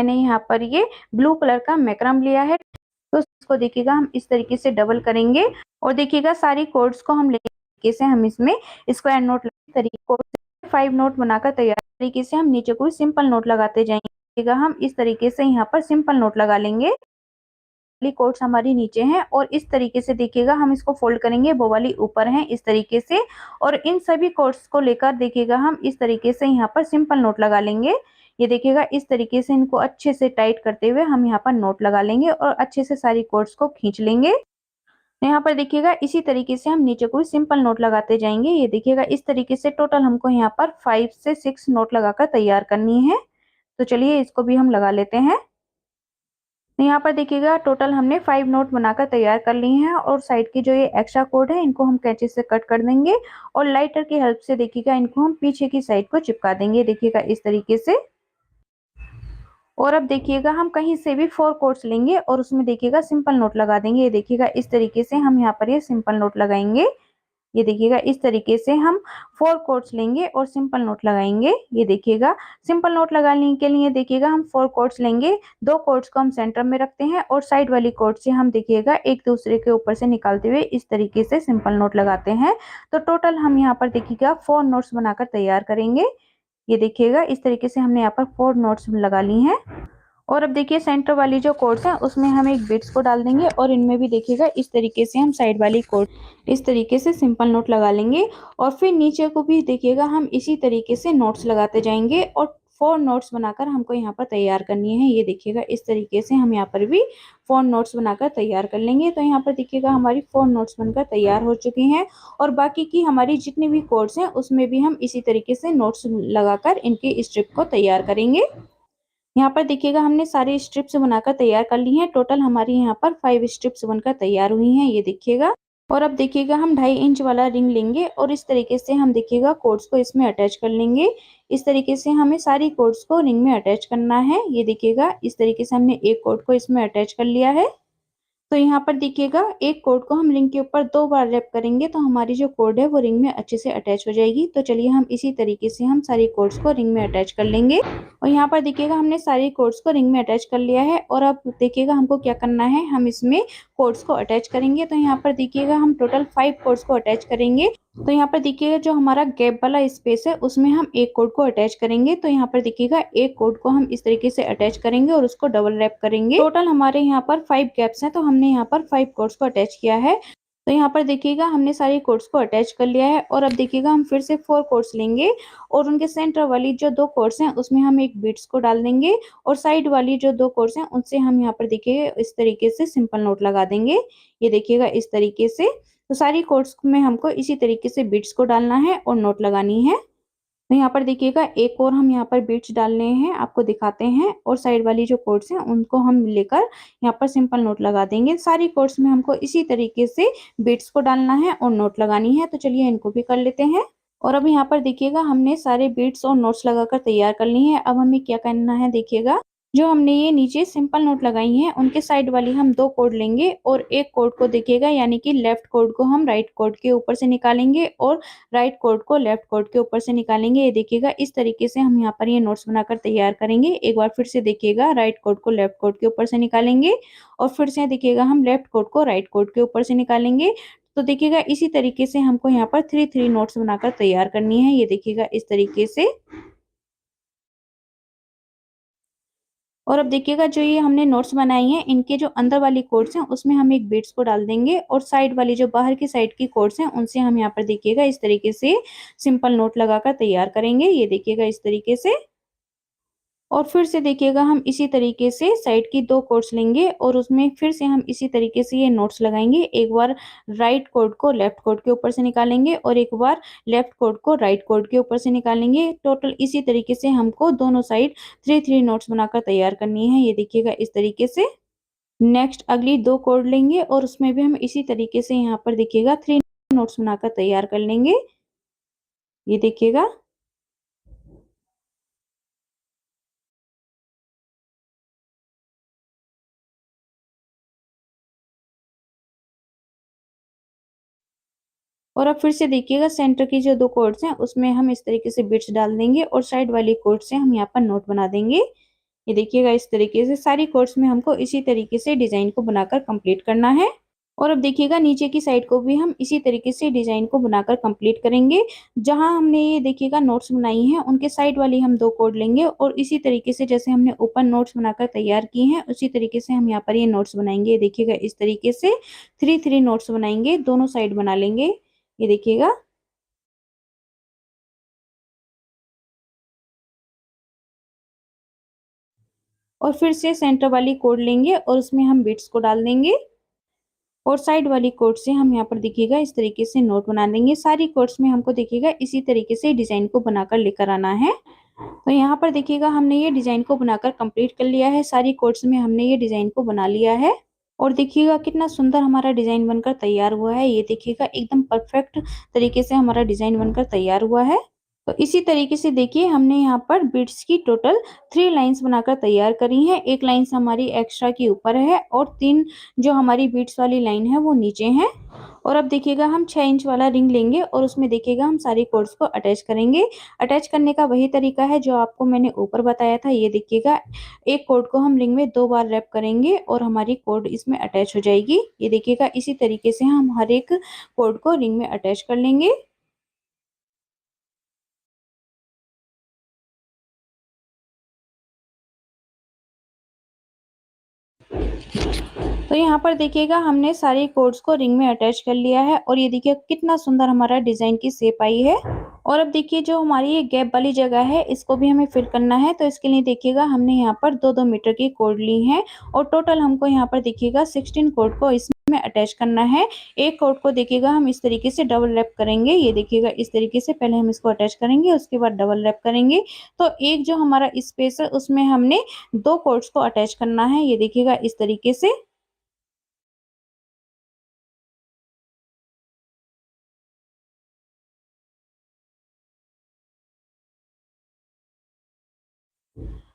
मैंने यहाँ पर ये ब्लू कलर का मैक्रम लिया है, तो इसको देखिएगा हम इस तरीके से डबल करेंगे और देखिएगा सारी कोड्स को हम लेके से हम इसमें स्क्वायर नोट तरीके 5 नोट बनाकर तैयार तरीके से हम नीचे कोई सिंपल नोट लगाते जाएंगे। हम इस तरीके से यहाँ पर सिंपल नोट लगा लेंगे। वाली कोट्स हमारी नीचे हैं और इस तरीके से देखिएगा हम इसको फोल्ड करेंगे, वो वाली ऊपर है इस तरीके से। और इन सभी कोट्स को लेकर देखिएगा हम इस तरीके से यहाँ पर सिंपल नोट लगा लेंगे। ये देखिएगा इस तरीके से इनको अच्छे से टाइट करते हुए हम यहाँ पर नोट लगा लेंगे और अच्छे से सारी कोट्स को खींच लेंगे। यहाँ पर देखिएगा इसी तरीके से हम नीचे कोई सिंपल नोट लगाते जाएंगे। ये देखिएगा इस तरीके से टोटल हमको यहाँ पर 5 से 6 नोट लगाकर तैयार करनी है। तो चलिए इसको भी हम लगा लेते हैं। तो यहाँ पर देखिएगा टोटल हमने 5 नोट बनाकर तैयार कर ली हैं और साइड की जो ये एक्स्ट्रा कोड है इनको हम कैंची से कट कर देंगे और लाइटर की हेल्प से देखिएगा इनको हम पीछे की साइड को चिपका देंगे, देखिएगा इस तरीके से। और अब देखिएगा हम कहीं से भी 4 कोट्स लेंगे और उसमें देखिएगा सिंपल नोट लगा देंगे। ये देखिएगा इस तरीके से हम यहाँ पर ये सिंपल नोट लगाएंगे। ये देखिएगा इस तरीके से हम 4 कोट्स लेंगे और सिंपल नोट लगाएंगे। ये देखिएगा सिंपल नोट लगाने के लिए देखिएगा हम 4 कोट्स लेंगे, 2 कोट्स को हम सेंटर में रखते हैं और साइड वाली कोट से हम देखिएगा एक दूसरे के ऊपर से निकालते हुए इस तरीके से सिंपल नोट लगाते हैं। तो टोटल हम यहाँ पर देखिएगा 4 नोट्स बनाकर तैयार करेंगे। ये देखिएगा इस तरीके से हमने यहाँ पर 4 नोट्स लगा ली हैं। और अब देखिए सेंटर वाली जो कोट्स है उसमें हम एक बीट्स को डाल देंगे और इनमें भी देखिएगा इस तरीके से हम साइड वाली कोट इस तरीके से सिंपल नोट लगा लेंगे और फिर नीचे को भी देखिएगा हम इसी तरीके से नोट्स लगाते जाएंगे और 4 नोट्स बनाकर हमको यहाँ पर तैयार करनी है। ये देखिएगा इस तरीके से हम यहाँ पर भी 4 नोट्स बनाकर तैयार कर लेंगे। तो यहाँ पर देखिएगा हमारी 4 नोट्स बनकर तैयार हो चुकी हैं और बाकी की हमारी जितनी भी कोट्स हैं उसमें भी हम इसी तरीके से नोट्स लगाकर इनकी स्ट्रिप को तैयार करेंगे। यहाँ पर देखिएगा हमने सारी स्ट्रिप्स बनाकर तैयार कर ली हैं। टोटल हमारी यहाँ पर 5 स्ट्रिप्स बनकर तैयार हुई हैं, ये देखिएगा। और अब देखिएगा हम 2.5 इंच वाला रिंग लेंगे और इस तरीके से हम देखिएगा कोर्ड्स को इसमें अटैच कर लेंगे। इस तरीके से हमें सारी कोर्ड्स को रिंग में अटैच करना है। ये देखिएगा इस तरीके से हमने एक कोर्ड को इसमें अटैच कर लिया है। तो यहाँ पर देखिएगा एक कोड को हम रिंग के ऊपर 2 बार रैप करेंगे तो हमारी जो कोड है वो रिंग में अच्छे से अटैच हो जाएगी। तो चलिए हम इसी तरीके से हम सारी कोड्स को रिंग में अटैच कर लेंगे। और यहाँ पर देखिएगा हमने सारी कोड्स को रिंग में अटैच कर लिया है और अब देखिएगा हमको क्या करना है, हम इसमें कोड्स को अटैच करेंगे। तो यहाँ पर देखिएगा हम टोटल 5 कोड्स को अटैच करेंगे। तो यहाँ पर देखिएगा जो हमारा गैप वाला स्पेस है उसमें हम एक कोड को अटैच करेंगे। तो यहाँ पर देखिएगा एक कोड को हम इस तरीके से अटैच करेंगे और उसको डबल रैप करेंगे। टोटल हमारे यहाँ पर 5 गैप्स हैं तो हमने यहाँ पर 5 कोड्स को अटैच किया है। तो यहाँ पर देखिएगा हमने सारी कोड्स को अटैच कर लिया है और अब देखिएगा हम फिर से 4 कोड्स लेंगे और उनके सेंटर वाली जो 2 कोड्स हैं उसमें हम एक बीट्स को डाल देंगे और साइड वाली जो 2 कोड्स हैं उनसे हम यहाँ पर देखिए इस तरीके से सिंपल नोट लगा देंगे। ये देखिएगा इस तरीके से। तो सारी कोड्स में हमको इसी तरीके से बीट्स को डालना है और नोट लगानी है। तो यहाँ पर देखिएगा एक और हम यहाँ पर बीट्स डालने हैं, आपको दिखाते हैं। और साइड वाली जो कोड्स हैं उनको हम लेकर यहाँ पर सिंपल नोट लगा देंगे। सारी कोड्स में हमको इसी तरीके से बीट्स को डालना है और नोट लगानी है। तो चलिए इनको भी कर लेते हैं। और अब यहाँ पर देखिएगा हमने सारे बीट्स और नोट्स लगाकर तैयार कर ली है। अब हमें क्या करना है, देखिएगा जो हमने ये नीचे सिंपल नोट लगाई हैं उनके साइड वाली हम 2 कोड लेंगे और एक कोड को देखिएगा यानी कि लेफ्ट कोड को हम राइट कोड के ऊपर से निकालेंगे और राइट कोड को लेफ्ट कोड के ऊपर से निकालेंगे। ये देखिएगा इस तरीके से हम यहाँ पर ये नोट्स बनाकर तैयार करेंगे। एक बार फिर से देखिएगा राइट कोड को लेफ्ट कोड के ऊपर से निकालेंगे और फिर से देखिएगा हम लेफ्ट कोड को राइट कोड के ऊपर से निकालेंगे। तो देखिएगा इसी तरीके से हमको यहाँ पर 3 नोट्स बनाकर तैयार करनी है। ये देखिएगा इस तरीके से। और अब देखिएगा जो ये हमने नोट्स बनाई हैं इनके जो अंदर वाली कोड्स हैं उसमें हम एक बीट्स को डाल देंगे और साइड वाली जो बाहर की साइड की कोड्स हैं उनसे हम यहाँ पर देखिएगा इस तरीके से सिंपल नोट लगाकर तैयार करेंगे। ये देखिएगा इस तरीके से। और फिर से देखिएगा हम इसी तरीके से साइड की 2 कोड्स लेंगे और उसमें फिर से हम इसी तरीके से ये नोट्स लगाएंगे। एक बार राइट कोड को लेफ्ट कोड के ऊपर से निकालेंगे और एक बार लेफ्ट कोड को राइट कोड के ऊपर से निकालेंगे। टोटल इसी तरीके से हमको दोनों साइड 3 नोट्स बनाकर तैयार करनी है। ये देखिएगा इस तरीके से। नेक्स्ट अगली 2 कोड लेंगे और उसमें भी हम इसी तरीके से यहाँ पर देखिएगा 3 नोट्स बनाकर तैयार कर लेंगे। ये देखिएगा। और अब फिर से देखिएगा सेंटर की जो 2 कोड्स हैं उसमें हम इस तरीके से बिट्स डाल देंगे और साइड वाली कोड से हम यहाँ पर नोट बना देंगे। ये देखिएगा इस तरीके से सारी कोर्स में हमको इसी तरीके से डिजाइन को बनाकर कंप्लीट करना है। और अब देखिएगा नीचे की साइड को भी हम इसी तरीके से डिजाइन को बनाकर कंप्लीट करेंगे। जहां हमने ये देखिएगा नोट्स बनाई हैं उनके साइड वाली हम 2 कोड लेंगे और इसी तरीके से जैसे हमने ऊपर नोट्स बनाकर तैयार किए हैं उसी तरीके से हम यहाँ पर ये नोट्स बनाएंगे। ये देखिएगा इस तरीके से 3-3 नोट्स बनाएंगे, दोनों साइड बना लेंगे। ये देखिएगा। और फिर से सेंटर वाली कोड लेंगे और उसमें हम बिट्स को डाल देंगे और साइड वाली कोड से हम यहाँ पर देखिएगा इस तरीके से नोट बना देंगे। सारी कोड्स में हमको देखिएगा इसी तरीके से डिजाइन को बनाकर लेकर आना है। तो यहाँ पर देखिएगा हमने ये डिजाइन को बनाकर कंप्लीट कर लिया है। सारी कोड्स में हमने ये डिजाइन को बना लिया है और देखिएगा कितना सुंदर हमारा डिजाइन बनकर तैयार हुआ है। ये देखिएगा एकदम परफेक्ट तरीके से हमारा डिजाइन बनकर तैयार हुआ है। तो इसी तरीके से देखिए हमने यहाँ पर बीट्स की टोटल 3 लाइंस बनाकर तैयार करी हैं। एक लाइन हमारी एक्स्ट्रा की ऊपर है और 3 जो हमारी बीट्स वाली लाइन है वो नीचे है। और अब देखिएगा हम 6 इंच वाला रिंग लेंगे और उसमें देखिएगा हम सारी कोर्ड्स को अटैच करेंगे। अटैच करने का वही तरीका है जो आपको मैंने ऊपर बताया था। ये देखिएगा एक कोड को हम रिंग में 2 बार रैप करेंगे और हमारी कोड इसमें अटैच हो जाएगी। ये देखिएगा इसी तरीके से हम हर एक कोड को रिंग में अटैच कर लेंगे। तो यहाँ पर देखिएगा हमने सारी कोड्स को रिंग में अटैच कर लिया है और ये देखिए कितना सुंदर हमारा डिजाइन की शेप आई है। और अब देखिए जो हमारी ये गैप वाली जगह है इसको भी हमें फिल करना है। तो इसके लिए देखिएगा हमने यहाँ पर 2-2 मीटर की कोड ली है और टोटल हमको यहाँ पर देखिएगा 16 कोड को इसमें अटैच करना है। एक कोड को देखिएगा हम इस तरीके से डबल रैप करेंगे। ये देखिएगा इस तरीके से पहले हम इसको अटैच करेंगे उसके बाद डबल रैप करेंगे। तो एक जो हमारा स्पेस है उसमें हमने 2 कोड्स को अटैच करना है। ये देखिएगा इस तरीके से।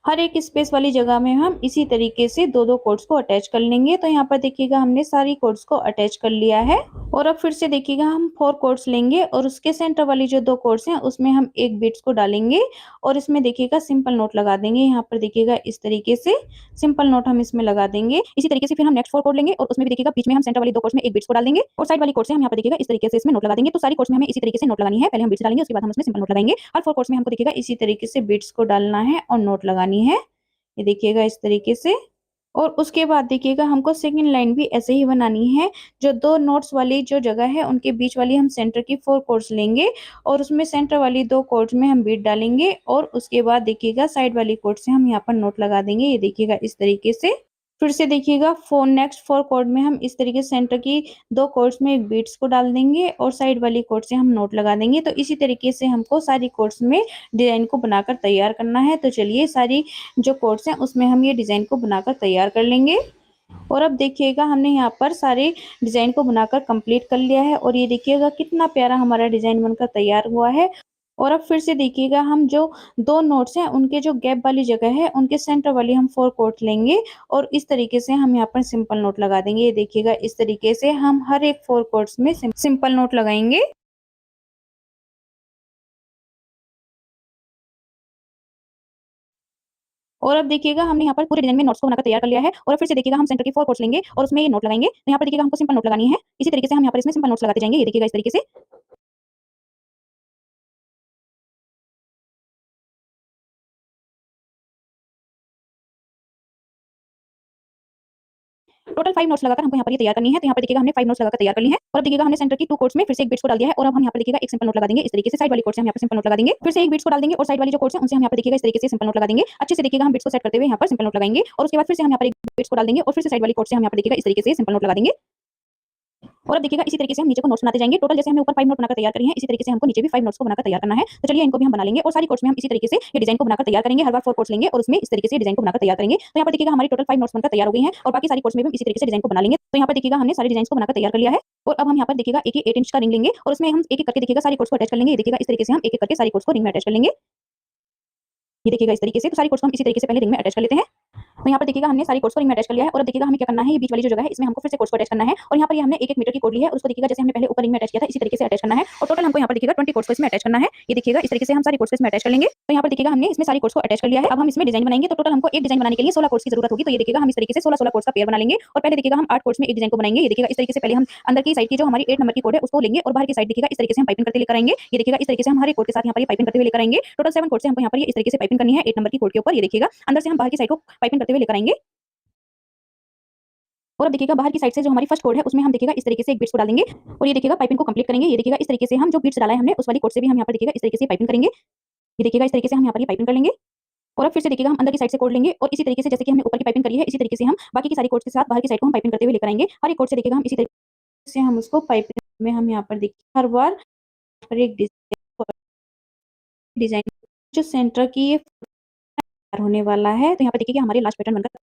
हर एक स्पेस वाली जगह में हम इसी तरीके से 2-2 कोड्स को अटैच कर लेंगे। तो यहाँ पर देखिएगा हमने सारी कोड्स को अटैच कर लिया है और अब फिर से देखिएगा हम 4 कोड्स लेंगे और उसके सेंटर वाली जो 2 कोड्स हैं उसमें हम एक बिट्स को डालेंगे और इसमें देखिएगा सिंपल नोट लगा देंगे। यहाँ पर देखिएगा इस तरीके से सिंपल नोट हम इसमें लगा देंगे। इसी तरीके से फिर हम नेक्स्ट 4 कोड लेंगे और उसमें भी देखिएगा बीच में हम सेंटर वाली 2 कोड्स में एक बिट्स को डाल देंगे और साइड वाली कोड से हम यहाँ पर देखिएगा इस तरीके से इसमें नोट लगा देंगे। तो सारी कोड्स में हमें इसी तरीके से नोट लगानी है। पहले हम बिट्स डालेंगे उसके बाद हम उसमें सिंपल नोट लगाएंगे। हर 4 कोड्स में हमको देखिएगा इसी तरीके से बिट्स को डालना है और नोट लगानी है। ये देखिएगा इस तरीके से। और उसके बाद देखिएगा हमको सेकंड लाइन भी ऐसे ही बनानी है। जो 2 नोट्स वाली जो जगह है उनके बीच वाली हम सेंटर की 4 कोड्स लेंगे और उसमें सेंटर वाली 2 कोड्स में हम बीट डालेंगे और उसके बाद देखिएगा साइड वाली कोड से हम यहाँ पर नोट लगा देंगे। ये देखिएगा इस तरीके से। फिर से देखिएगा नेक्स्ट 4 कोड में हम इस तरीके से सेंटर की 2 कोड्स में एक बीट्स को डाल देंगे और साइड वाली कोड से हम नोट लगा देंगे। तो इसी तरीके से हमको सारी कोड्स में डिजाइन को बनाकर तैयार करना है। तो चलिए सारी जो कोड्स हैं उसमें हम ये डिजाइन को बनाकर तैयार कर लेंगे। और अब देखिएगा हमने यहाँ पर सारे डिजाइन को बनाकर कंप्लीट कर लिया है और ये देखिएगा कितना प्यारा हमारा डिजाइन बनकर तैयार हुआ है। और अब फिर से देखिएगा हम जो 2 नोट्स हैं उनके जो गैप वाली जगह है उनके सेंटर वाली हम 4 कोड लेंगे और इस तरीके से हम यहाँ पर सिंपल नोट लगा देंगे। ये देखिएगा इस तरीके से हम हर एक 4 कोड्स में सिंपल नोट लगाएंगे। और अब देखिएगा हमने यहाँ पर पूरे डिजाइन में नोट्स को बनाकर तैयार कर लिया है और फिर से देखिएगा हम सेंटर की 4 कोड्स लेंगे और उसमें ये नोट लगाएंगे। तो यहाँ पर देखिएगा हमको सिंपल नोट लगानी है। इसी तरीके से हम यहाँ पर इसमें सिंपल नोट्स लगाते जाएंगे। ये देखिएगा इस तरीके से। टोटल 5 नोट्स लगाकर हमको यहाँ पर ये तैयार करनी है। तो यहाँ पर देखिएगा हमने 5 नोट्स लगाकर तैयार कर ली है और अब देखिएगा हमने सेंटर की 2 कोड्स में फिर से एक बिट्स को डाल दिया है और अब हम यहाँ पर देखिएगा एक सिंपल नोट लगा देंगे। इस तरीके से साइड वाली कोड से हम यहाँ पर सिंपल नोट लगा देंगे। फिर से एक बिट्स को डाल देंगे और साइड वाली जो कोड्स हैं उनसे हम यहाँ पर देखिएगा इस तरीके से सिंपल नोट लगा देंगे। अच्छे से देखिएगा हम बिट्स को सेट करते हुए यहाँ पर सिंपल नोट लगाएंगे और उसके बाद फिर से हम यहाँ पर एक बिट्स को डाल देंगे और फिर से साइड वाली कोड से हम यहाँ पर देखिएगा इस तरीके से सिंपल नोट लगा देंगे। और अब देखिएगा इसी तरीके से हम नीचे को नोट्स बनाते जाएंगे। टोटल जैसे हमने ऊपर 5 नोट बनाकर तैयार करी हैं इसी तरीके से हमको नीचे भी 5 नोट्स को बनाकर तैयार करना है। तो चलिए इनको भी हम बना लेंगे और सारी कोड्स में हम इसी तरीके से ये डिजाइन को बनाकर तैयार करेंगे। हर बार 4 कोड्स लेंगे और उसमें इस तरीके से डिजाइन को बनाकर तैयार करेंगे। तो यहाँ पर देखिएगा हमारी टोटल 5 नोट्स बनकर तैयार हो गई हैं और बाकी सारी कोड्स में भी हम इसी तरीके से डिजाइन को बना लेंगे। तो यहाँ पर देखिएगा हमने सारी डिजाइन को बनाकर तैयार कर लिया है और अब हम यहाँ पर देखिएगा एक 8 इंच का रिंग लेंगे और उसमें हम एक-एक करके देखिएगा सारी कोड्स को अटैच कर लेंगे। ये देखिएगा इस तरीके से हम एक-एक करके सारी कोड्स को रिंग में अटैच कर लेंगे। ये देखिएगा इस तरीके से। तो सारी कोड्स को हम इसी तरीके से पहले रिंग में अटैच कर लेते हैं। तो यहाँ पर देखिएगा हमने सारी कोड्स को रिंग में अटैच कर लिया है और अब देखिएगा हमें क्या करना है, ये बीच वाली जो जगह है इसमें हमको फिर से कोड्स को अटैच करना है और यहाँ पर ये हमने 1-1 मीटर की कोड ली है और उसको देखिएगा जैसे हमने पहले ऊपर रिंग में अटैच किया था इसी तरीके से अटैच करना है और टोटल हमको यहाँ पर देखिएगा 20 कोड्स को इसमें अटैच करना है। ये देखिएगा इस तरीके से हम सारी कोड्स को इसमें अटैच कर लेंगे। तो यहाँ पर देखिएगा हमने इसमें सारी कोड्स को अटैच कर लिया है। अब हम इसमें डिजाइन बनाएंगे तो टोटल हमको एक डिजाइन बनाने के लिए 16 कोड्स की जरूरत होगी। तो ये देखिएगा हम इस तरीके से 16 कोड्स का पेयर बना लेंगे और पहले देखिएगा हम 8 कोड्स में एक डिजाइन को बनाएंगे। ये देखिएगा इस तरीके से पहले हम अंदर की साइड की जो हमारी 8 नंबर की कोड है उसको लेंगे और बाहर की साइड देखिएगा इस तरीके से हम पाइपिंग करते लेकर आएंगे। ये देखिएगा इस तरीके से हम हर एक कोड के साथ यहाँ पर ये पाइपिंग करते हुए लेकर आएंगे। टोटल 7 कोड से हमको यहाँ पर ये इस तरीके से पाइपिंग करनी है 8 नंबर की कोड के ऊपर। ये देखिएगा अंदर से हम बाहर की साइड को पाइपिंग करते हुए लेकर आएंगे और अब देखिएगा बाहर की साइड से जो हमारी फर्स्ट कोड है उसमें हम देखिएगा इस तरीके से एक बीट्स को डाल देंगे और ये देखिएगा पाइपिंग को कंप्लीट करेंगे। ये देखिएगा इस तरीके से हम जो बीट्स डाला है हमने उस वाली कोड से भी हम यहाँ पर देखिएगा इस तरीके से पाइपिंग करेंगे। ये देखिएगा इस तरीके से हम यहाँ पर ये पाइपिंग कर लेंगे और अब फिर से देखिएगा हम अंदर की साइड से कोड लेंगे और इसी तरीके से जैसे कि हमने ऊपर की पाइपिंग करी है इसी तरीके से हम बाकी की सारी कोड्स के साथ बाहर की साइड को हम पाइपिंग करते हुए लेकर आएंगे। हर एक कोड से देखिएगा हम इसी तरीके से हम उसको पाइपिंग में हम यहाँ पर देखिए हर बार एक डिजाइन जो सेंटर की ये होने वाला है। तो यहाँ पर देखिए हमारे लास्ट पैटर्न बनकर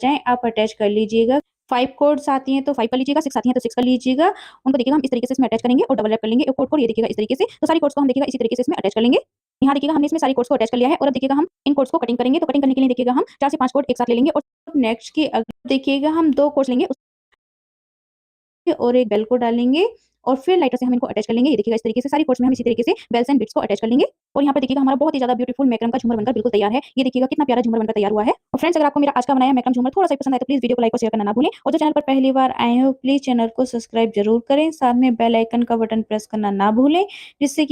जाए आप अटैच कर लीजिएगा। 5 कोड्स आती हैं तो 5 कर लीजिएगा, 6 आती हैं तो 6 कर लीजिएगा। उनको देखिएगा हम इस तरीके से इसमें अटैच करेंगे और डबल रैप कर लेंगे एक कोड को। ये देखिएगा इस तरीके से तो सारी कोड्स को हम देखिएगा इसी तरीके से इसमें अटैच कर लेंगे। यहाँ देखिएगा हमने इसमें सारी कोड्स को अटैच कर लिया है और अब देखिएगा हम इन कोड्स को कटिंग करेंगे। तो कटिंग करने के लिए देखिएगा हम 4 से 5 कोड एक साथ ले लेंगे और नेक्स्ट की देखिएगा हम 2 कोड्स लेंगे और एक बेल को डालेंगे और फिर लाइटर से हम इनको अटैच कर लेंगे। ये देखिएगा इस तरीके से सारी कोड्स में हम इसी तरीके से बेल्स एंड बिट्स को अटैच कर लेंगे और यहाँ पर देखिएगा हमारा बहुत ही ज्यादा ब्यूटीफुल मैक्रम का झूमर बनकर बिल्कुल तैयार है। ये देखिएगा कितना प्यारा झूमर बनकर तैयार हुआ है। और फ्रेंड्स अगर आपको मेरा आज का बनाया मैक्रम झूमर थोड़ा सा पसंद आए तो प्लीज वीडियो को लाइक और शेयर करना ना भूलें और जो चैनल पर पहली बार आए हो प्लीज चैनल को सब्सक्राइब जरूर करें, साथ में बेल आइकन का बटन प्रेस करना ना भूलें जिससे